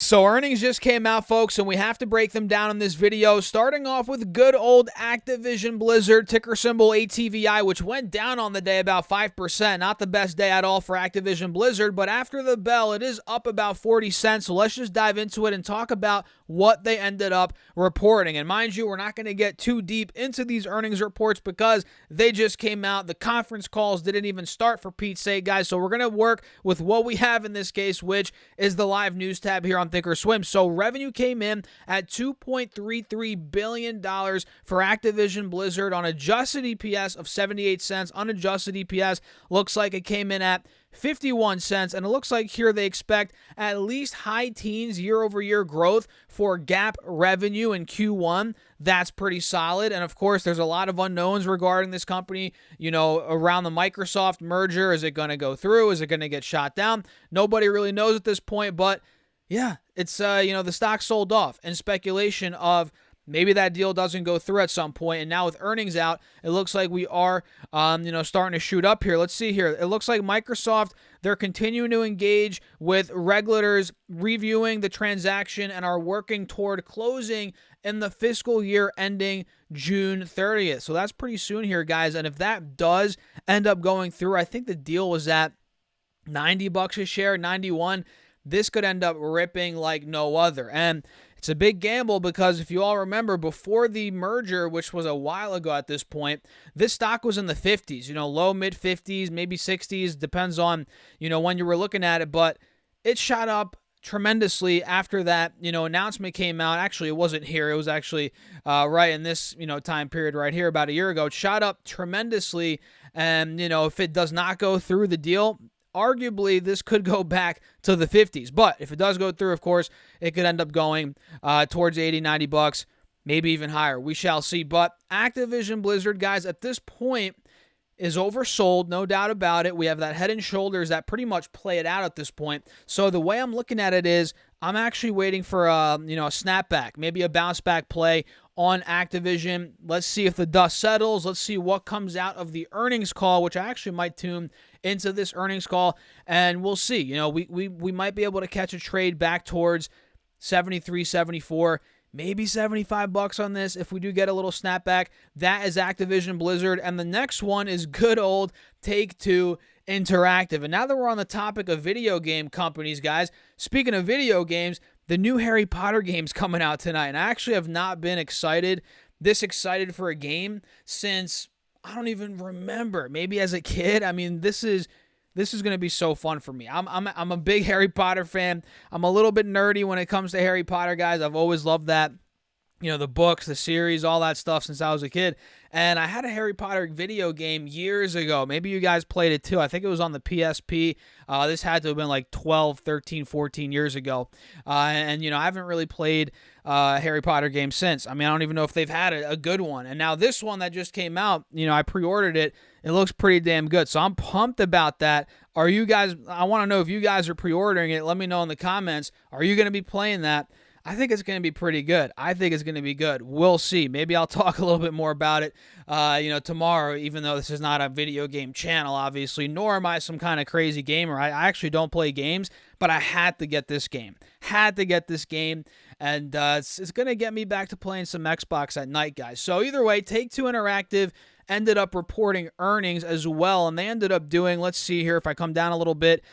So earnings just came out, folks, and we have to break them down in this video, starting off with good old Activision Blizzard, ticker symbol ATVI, which went down on the day about 5%. Not the best day at all for Activision Blizzard, but after the bell, it is up about 40 cents. So let's just dive into it and talk about what they ended up reporting. And mind you, we're not going to get too deep into these earnings reports because they just came out. The conference calls didn't even start, for Pete's sake, guys. So we're going to work with what we have in this case, which is the live news tab here on ThinkOrSwim. So revenue came in at $2.33 billion for Activision Blizzard on adjusted EPS of 78 cents. Unadjusted EPS looks like it came in at 51 cents, and it looks like here they expect at least high teens year-over-year growth for GAAP revenue in Q1. That's pretty solid, and of course, there's a lot of unknowns regarding this company, around the Microsoft merger. Is it going to go through? Is it going to get shot down? Nobody really knows at this point, but yeah, it's, the stock sold off in speculation of maybe that deal doesn't go through at some point. And now with earnings out, it looks like we are, starting to shoot up here. Let's see here. It looks like Microsoft, they're continuing to engage with regulators, reviewing the transaction, and are working toward closing in the fiscal year ending June 30th. So that's pretty soon here, guys. And if that does end up going through, I think the deal was at $90 a share, 91. This could end up ripping like no other. And it's a big gamble because if you all remember, before the merger, which was a while ago at this point, this stock was in the 50s, low, mid 50s, maybe 60s, depends on, when you were looking at it. But it shot up tremendously after that, announcement came out. Actually, it wasn't here. It was actually right in this, time period right here about a year ago. It shot up tremendously. And, if it does not go through the deal, arguably, this could go back to the 50s. But if it does go through, of course, it could end up going towards 80, 90 bucks, maybe even higher. We shall see. But Activision Blizzard, guys, at this point is oversold, no doubt about it. We have that head and shoulders that pretty much play it out at this point. So the way I'm looking at it is I'm actually waiting for a snapback, maybe a bounce back play on Activision. Let's see if the dust settles. Let's see what comes out of the earnings call, which I actually might tune into this earnings call, and we'll see. We might be able to catch a trade back towards 73, 74, maybe 75 bucks on this if we do get a little snapback. That is Activision Blizzard, and the next one is good old Take-Two Interactive. And now that we're on the topic of video game companies, guys, speaking of video games, the new Harry Potter game's coming out tonight, and I actually have not been this excited for a game since I don't even remember. Maybe as a kid. I mean, this is going to be so fun for me. I'm a big Harry Potter fan. I'm a little bit nerdy when it comes to Harry Potter, guys. I've always loved that. The books, the series, all that stuff since I was a kid. And I had a Harry Potter video game years ago. Maybe you guys played it too. I think it was on the PSP. This had to have been like 12, 13, 14 years ago. I haven't really played Harry Potter games since. I mean, I don't even know if they've had a good one. And now this one that just came out, I pre-ordered it. It looks pretty damn good. So I'm pumped about that. I want to know if you guys are pre-ordering it. Let me know in the comments. Are you going to be playing that? I think it's going to be pretty good. I think it's going to be good. We'll see. Maybe I'll talk a little bit more about it, tomorrow, even though this is not a video game channel, obviously, nor am I some kind of crazy gamer. I actually don't play games, but I had to get this game. And it's going to get me back to playing some Xbox at night, guys. So either way, Take-Two Interactive ended up reporting earnings as well, and they ended up doing, let's see here, if I come down a little bit,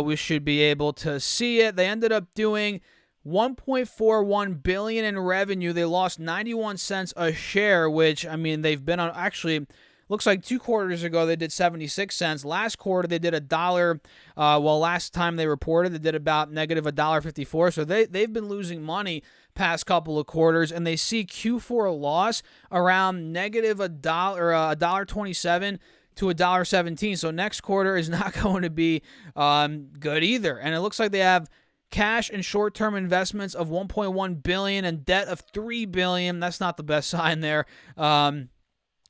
we should be able to see it. They ended up doing $1.41 billion in revenue. They lost 91 cents a share, which, I mean, they've been on, actually, looks like 2 quarters ago they did 76 cents. Last quarter they did $1. Last time they reported they did about negative $1.54. So they've been losing money past couple of quarters, and they see Q4 loss around negative $1.27 to $1.17. So next quarter is not going to be good either. And it looks like they have cash and short-term investments of $1.1 billion and debt of $3 billion. That's not the best sign there. I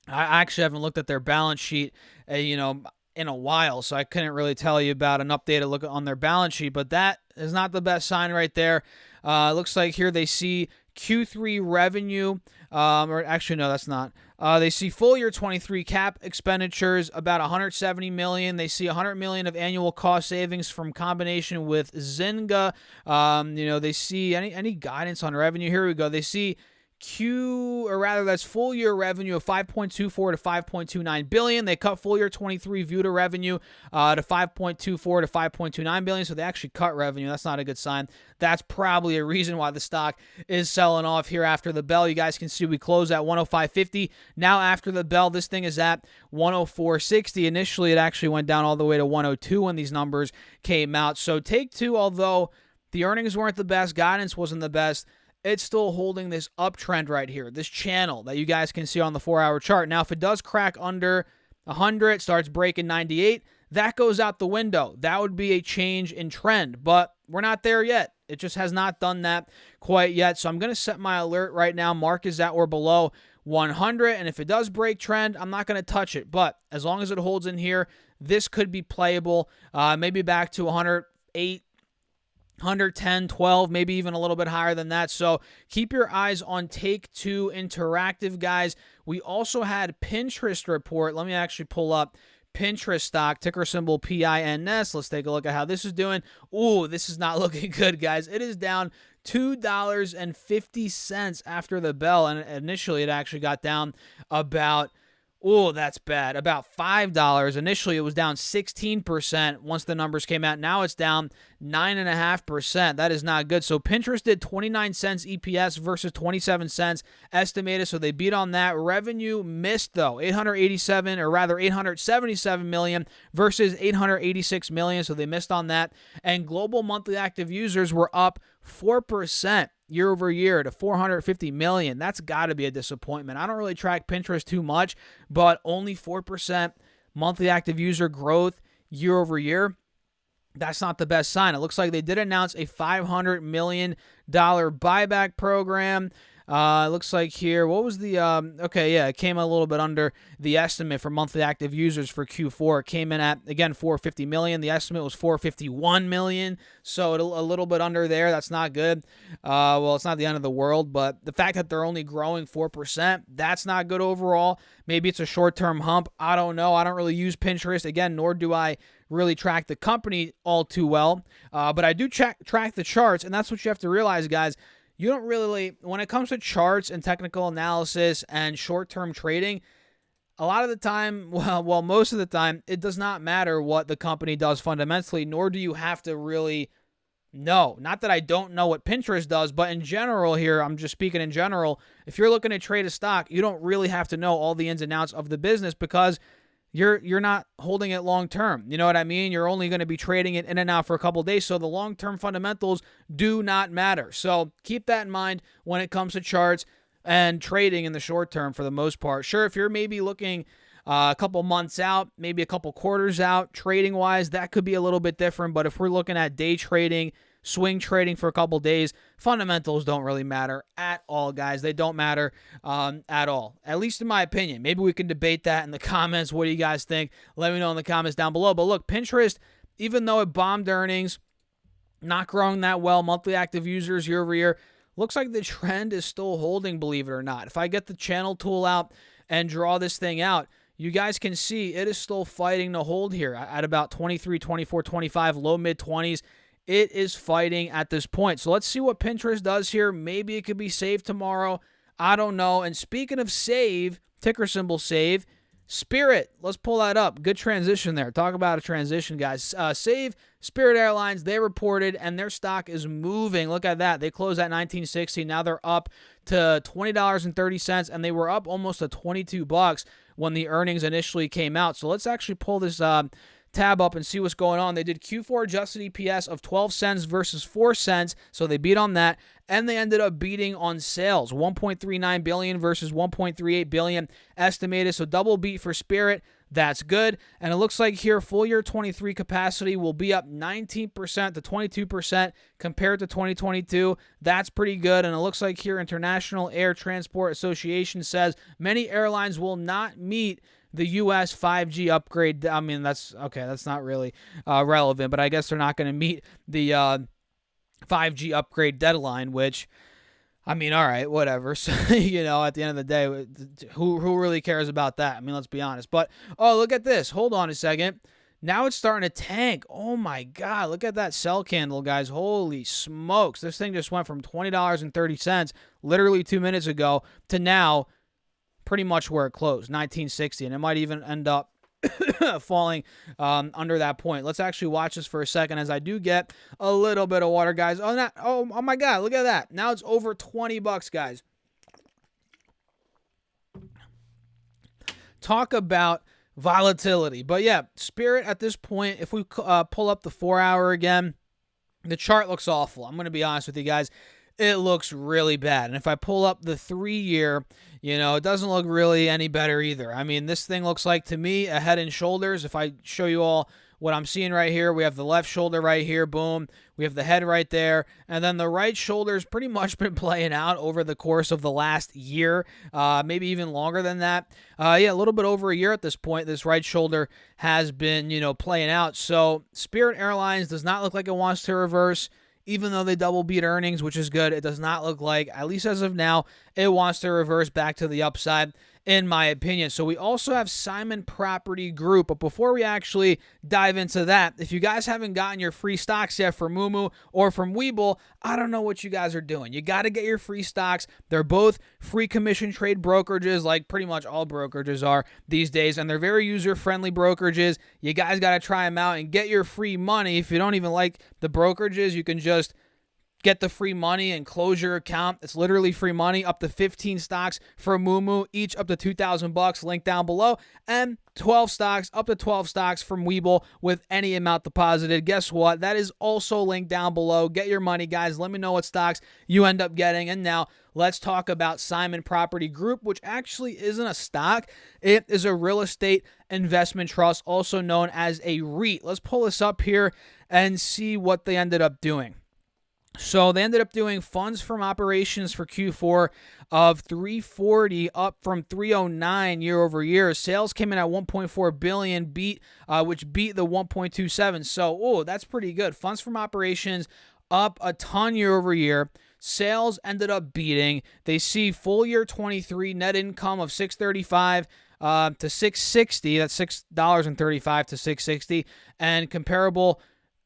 actually haven't looked at their balance sheet, in a while, so I couldn't really tell you about an updated look on their balance sheet, but that is not the best sign right there. Looks like here they see Q3 revenue, or actually, no, that's not. They see full year 23 cap expenditures, about $170 million. They see $100 million of annual cost savings from combination with Zynga. They see any guidance on revenue. Here we go. They see that's full year revenue of 5.24 to 5.29 billion. They cut full year 23 Vuta revenue to 5.24 to 5.29 billion. So they actually cut revenue. That's not a good sign. That's probably a reason why the stock is selling off here after the bell. You guys can see we closed at 105.50. Now after the bell, this thing is at 104.60. Initially, it actually went down all the way to 102 when these numbers came out. So Take-Two, although the earnings weren't the best, guidance wasn't the best, it's still holding this uptrend right here, this channel that you guys can see on the 4-hour chart. Now, if it does crack under 100, starts breaking 98, that goes out the window. That would be a change in trend, but we're not there yet. It just has not done that quite yet. So I'm going to set my alert right now. Mark is at or below 100, and if it does break trend, I'm not going to touch it. But as long as it holds in here, this could be playable. Maybe back to 108. 110, 12, maybe even a little bit higher than that. So keep your eyes on Take-Two Interactive, guys. We also had Pinterest report. Let me actually pull up Pinterest stock, ticker symbol PINS. Let's take a look at how this is doing. Ooh, this is not looking good, guys. It is down $2.50 after the bell, and initially it actually got down about that's bad. About $5. Initially, it was down 16% once the numbers came out. Now it's down 9.5%. That is not good. So Pinterest did 29 cents EPS versus 27 cents estimated. So they beat on that. Revenue missed, though. 877 million versus 886 million. So they missed on that. And global monthly active users were up 4% year over year to 450 million. That's got to be a disappointment. I don't really track Pinterest too much, but only 4% monthly active user growth year over year. That's not the best sign. It looks like they did announce a $500 million buyback program. It looks like here, what was the, it came a little bit under the estimate for monthly active users for Q4. It came in at, again, 450 million. The estimate was 451 million, so a little bit under there. That's not good. It's not the end of the world, but the fact that they're only growing 4%, that's not good overall. Maybe it's a short-term hump. I don't know. I don't really use Pinterest, again, nor do I really track the company all too well, but I do track the charts, and that's what you have to realize, guys. You don't really, when it comes to charts and technical analysis and short-term trading, a lot of the time, most of the time, it does not matter what the company does fundamentally, nor do you have to really know. Not that I don't know what Pinterest does, but in general here, I'm just speaking in general, if you're looking to trade a stock, you don't really have to know all the ins and outs of the business because you're not holding it long term. You know what I mean? You're only going to be trading it in and out for a couple of days, so the long-term fundamentals do not matter. So keep that in mind when it comes to charts and trading in the short term for the most part. Sure, if you're maybe looking a couple months out, maybe a couple quarters out, trading-wise, that could be a little bit different, but if we're looking at day trading, swing trading for a couple days, fundamentals don't really matter at all, guys. They don't matter at all, at least in my opinion. Maybe we can debate that in the comments. What do you guys think? Let me know in the comments down below. But look, Pinterest, even though it bombed earnings, not growing that well, monthly active users year over year, looks like the trend is still holding, believe it or not. If I get the channel tool out and draw this thing out, you guys can see it is still fighting to hold here at about 23, 24, 25, low mid-20s. It is fighting at this point. So let's see what Pinterest does here. Maybe it could be saved tomorrow. I don't know. And speaking of save, ticker symbol save, Spirit. Let's pull that up. Good transition there. Talk about a transition, guys. Save Spirit Airlines. They reported, and their stock is moving. Look at that. They closed at $19.60. Now they're up to $20.30, and they were up almost to $22 when the earnings initially came out. So let's actually pull this tab up and see what's going on. They did Q4 adjusted EPS of 12 cents versus 4 cents, so they beat on that, and they ended up beating on sales, 1.39 billion versus 1.38 billion estimated, so double beat for Spirit. That's good, and it looks like here full year 23 capacity will be up 19% to 22% compared to 2022. That's pretty good, and it looks like here International Air Transport Association says many airlines will not meet the U.S. 5G upgrade. I mean, that's okay. That's not really relevant, but I guess they're not going to meet the 5G upgrade deadline, which I mean, all right, whatever. So, at the end of the day, who really cares about that? I mean, let's be honest. But, oh, look at this. Hold on a second. Now it's starting to tank. Oh, my God. Look at that sell candle, guys. Holy smokes. This thing just went from $20.30 literally 2 minutes ago to now pretty much where it closed, 1960. And it might even end up falling under that point. Let's actually watch this for a second as I do get a little bit of water, guys. Oh my God, look at that. Now it's over $20, guys. Talk about volatility. But yeah, Spirit at this point, if we pull up the 4-hour again, the chart looks awful. I'm going to be honest with you guys. It looks really bad. And if I pull up the 3-year, it doesn't look really any better either. I mean, this thing looks like, to me, a head and shoulders. If I show you all what I'm seeing right here, we have the left shoulder right here, boom. We have the head right there. And then the right shoulder's pretty much been playing out over the course of the last year, maybe even longer than that. Yeah, a little bit over a year at this point, this right shoulder has been, playing out. So Spirit Airlines does not look like it wants to reverse. Even though they double beat earnings, which is good, it does not look like, at least as of now, it wants to reverse back to the upside, in my opinion. So we also have Simon Property Group. But before we actually dive into that, if you guys haven't gotten your free stocks yet from Moomoo or from Webull, I don't know what you guys are doing. You got to get your free stocks. They're both free commission trade brokerages, like pretty much all brokerages are these days, and they're very user-friendly brokerages. You guys got to try them out and get your free money. If you don't even like the brokerages, you can just get the free money and close your account. It's literally free money, up to 15 stocks for Moomoo, each up to $2,000, link down below, and 12 stocks, up to 12 stocks from Webull with any amount deposited. Guess what? That is also linked down below. Get your money, guys. Let me know what stocks you end up getting. And now let's talk about Simon Property Group, which actually isn't a stock. It is a real estate investment trust, also known as a REIT. Let's pull this up here and see what they ended up doing. So they ended up doing funds from operations for Q4 of 340, up from 309 year over year. Sales came in at 1.4 billion, which beat the 1.27. So, that's pretty good. Funds from operations up a ton year over year. Sales ended up beating. They see full year 23 net income of $635 to $660. That's $6.35 to $660, and comparable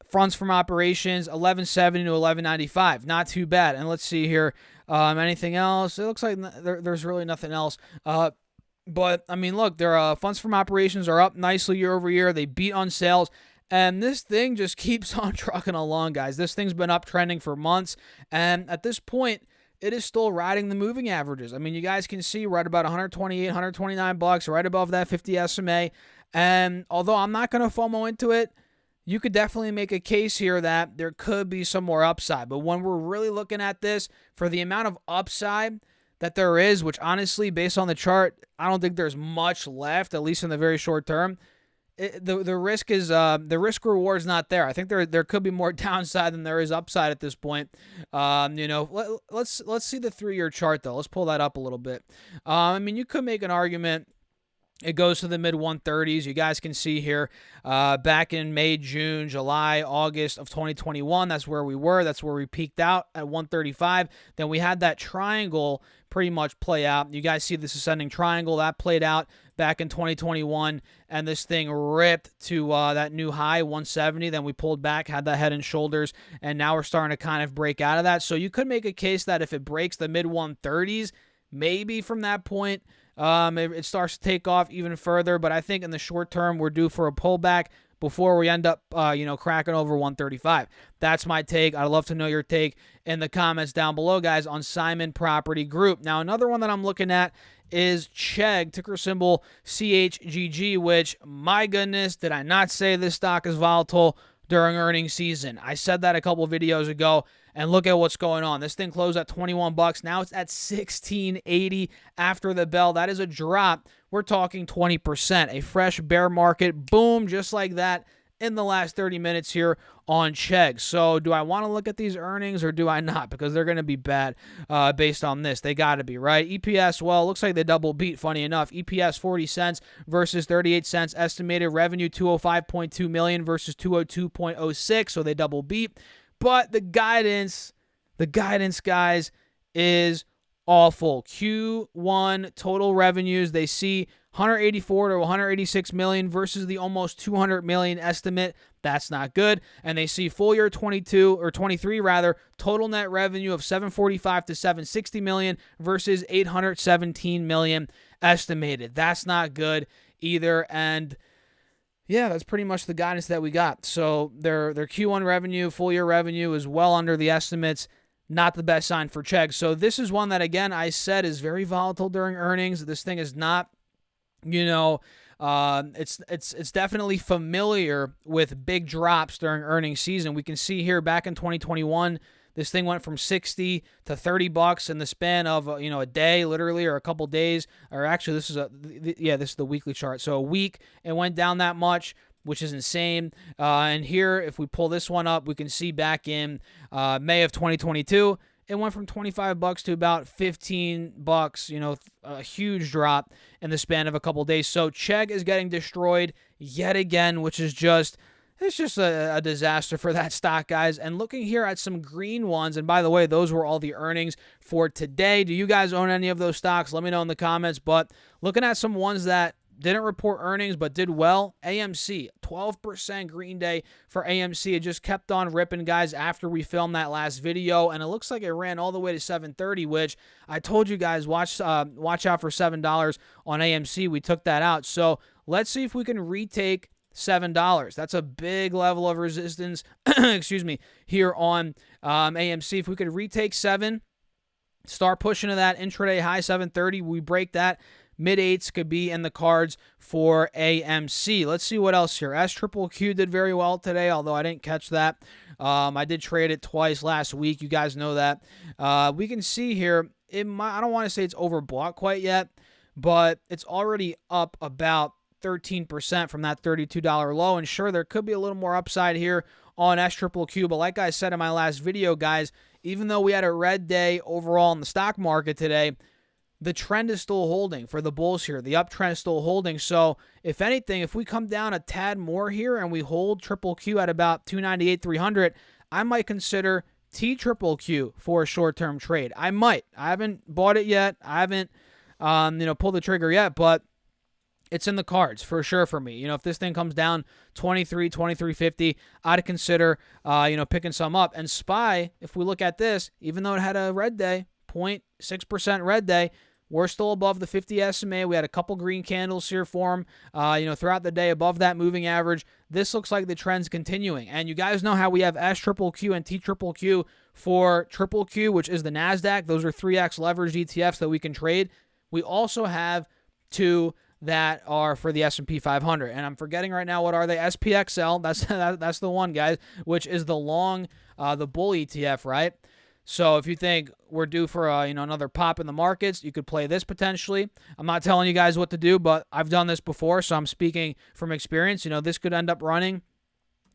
funds from operations, $11.70 to $11.95. Not too bad. And let's see here. Anything else? It looks like there's really nothing else. But, I mean, look, their funds from operations are up nicely year over year. They beat on sales. And this thing just keeps on trucking along, guys. This thing's been uptrending for months. And at this point, it is still riding the moving averages. I mean, you guys can see right about $128, $129, right above that 50 SMA. And although I'm not going to FOMO into it, you could definitely make a case here that there could be some more upside. But when we're really looking at this, for the amount of upside that there is, which honestly, based on the chart, I don't think there's much left, at least in the very short term. The risk is the risk reward is not there. I think there could be more downside than there is upside at this point. Let's see the 3-year chart though. Let's pull that up a little bit. I mean, you could make an argument. It goes to the mid-130s. You guys can see here back in May, June, July, August of 2021. That's where we were. That's where we peaked out at 135. Then we had that triangle pretty much play out. You guys see this ascending triangle. That played out back in 2021, and this thing ripped to that new high, 170. Then we pulled back, had that head and shoulders, and now we're starting to kind of break out of that. So you could make a case that if it breaks the mid-130s, maybe from that point, it starts to take off even further. But I think in the short term, we're due for a pullback before we end up, cracking over 135. That's my take. I'd love to know your take in the comments down below, guys, on Simon Property Group. Now, another one that I'm looking at is Chegg, ticker symbol CHGG, which, my goodness, did I not say this stock is volatile during earnings season? I said that a couple videos ago, and look at what's going on. This thing closed at $21. Now it's at $16.80 after the bell. That is a drop. We're talking 20%. A fresh bear market, boom, just like that in the last 30 minutes here on Chegg. So do I want to look at these earnings or do I not? Because they're going to be bad based on this. They got to be, right? EPS, well, it looks like they double beat, funny enough. EPS 40 cents versus 38 cents. Estimated revenue 205.2 million versus 202.06, so they double beat. But the guidance, guys, is awful. Q1 total revenues, they see 184 to 186 million versus the almost 200 million estimate. That's not good. And they see full year 22 or 23 rather, total net revenue of 745 to 760 million versus 817 million estimated. That's not good either. And yeah, that's pretty much the guidance that we got. So their Q1 revenue, full year revenue is well under the estimates. Not the best sign for Chegg. So this is one that, again, I said is very volatile during earnings. This thing is not, it's definitely familiar with big drops during earnings season. We can see here back in 2021, this thing went from 60 to 30 bucks in the span of a day, literally, or a couple days. Or actually, this is the weekly chart. So a week, it went down that much, which is insane. And here, if we pull this one up, we can see back in May of 2022, it went from 25 bucks to about 15 bucks, a huge drop in the span of a couple days. So Chegg is getting destroyed yet again, which is just a disaster for that stock, guys. And looking here at some green ones, and by the way, those were all the earnings for today. Do you guys own any of those stocks? Let me know in the comments. But looking at some ones that didn't report earnings but did well, AMC, 12% green day for AMC. It just kept on ripping, guys, after we filmed that last video, and it looks like it ran all the way to $7.30, which I told you guys, watch out for $7 on AMC. We took that out. So let's see if we can retake $7. That's a big level of resistance, excuse me, here on AMC. If we could retake 7, start pushing to that intraday high, 730, we break that. Mid-8s could be in the cards for AMC. Let's see what else here. SQQQ did very well today, although I didn't catch that. I did trade it twice last week. You guys know that. We can see here, I don't want to say it's overbought quite yet, but it's already up about 13% from that $32 low. And sure, there could be a little more upside here on SQQQ. But like I said in my last video, guys, even though we had a red day overall in the stock market today, the trend is still holding for the bulls here. The uptrend is still holding. So if anything, if we come down a tad more here and we hold QQQ at about 298, 300, I might consider TQQQ for a short-term trade. I might. I haven't bought it yet. I haven't, pulled the trigger yet, but it's in the cards for sure for me. If this thing comes down 23, 23.50, I'd consider, picking some up. And SPY, if we look at this, even though it had a red day, 0.6% red day, we're still above the 50 SMA. We had a couple green candles here form, throughout the day above that moving average. This looks like the trend's continuing. And you guys know how we have SQQQ and TQQQ for QQQ, which is the NASDAQ. Those are 3X leveraged ETFs that we can trade. We also have 2 that are for the S&P 500. And I'm forgetting right now, what are they? SPXL, that's the one, guys, which is the long, the bull ETF, right? So if you think we're due for another pop in the markets, you could play this potentially. I'm not telling you guys what to do, but I've done this before, so I'm speaking from experience. This could end up running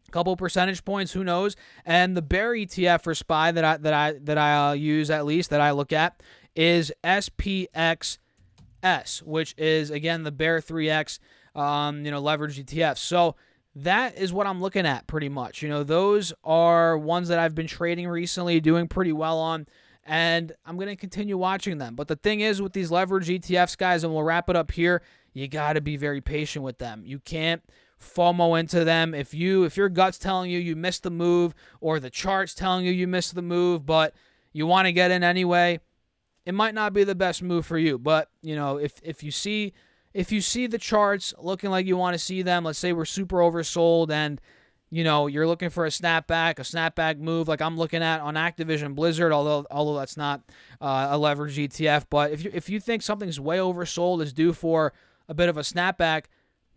a couple percentage points, who knows? And the bear ETF for SPY that I use, at least that I look at, is SPXS, which is again the bear 3X leveraged ETF. So that is what I'm looking at pretty much. Those are ones that I've been trading recently, doing pretty well on, and I'm going to continue watching them. But the thing is with these leverage ETFs, guys, and we'll wrap it up here, you got to be very patient with them. You can't FOMO into them. If your gut's telling you missed the move, or the chart's telling you missed the move, but you want to get in anyway, it might not be the best move for you. But, if you see the charts looking like you want to see them, let's say we're super oversold and, you're looking for a snapback move like I'm looking at on Activision Blizzard, although that's not a leveraged ETF. But if you think something's way oversold, is due for a bit of a snapback,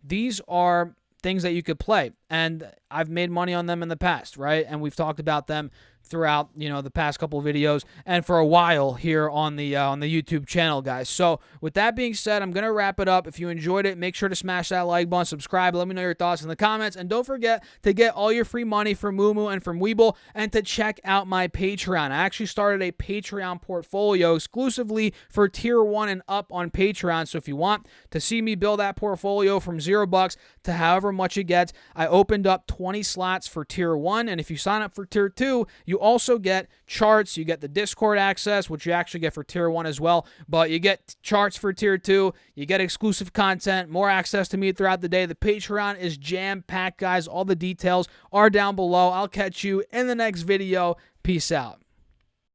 these are things that you could play. And I've made money on them in the past, right? And we've talked about them throughout, the past couple of videos and for a while here on the YouTube channel, guys. So with that being said, I'm going to wrap it up. If you enjoyed it, make sure to smash that like button, subscribe, let me know your thoughts in the comments, and don't forget to get all your free money from Moomoo and from Webull, and to check out my Patreon. I actually started a Patreon portfolio exclusively for tier 1 and up on Patreon. So if you want to see me build that portfolio from $0 to however much it gets, I opened up 20 slots for tier 1, and if you sign up for tier 2, you also get charts. You get the Discord access, which you actually get for Tier 1 as well, but you get charts for Tier 2. You get exclusive content, more access to me throughout the day. The Patreon is jam-packed, guys. All the details are down below. I'll catch you in the next video. Peace out.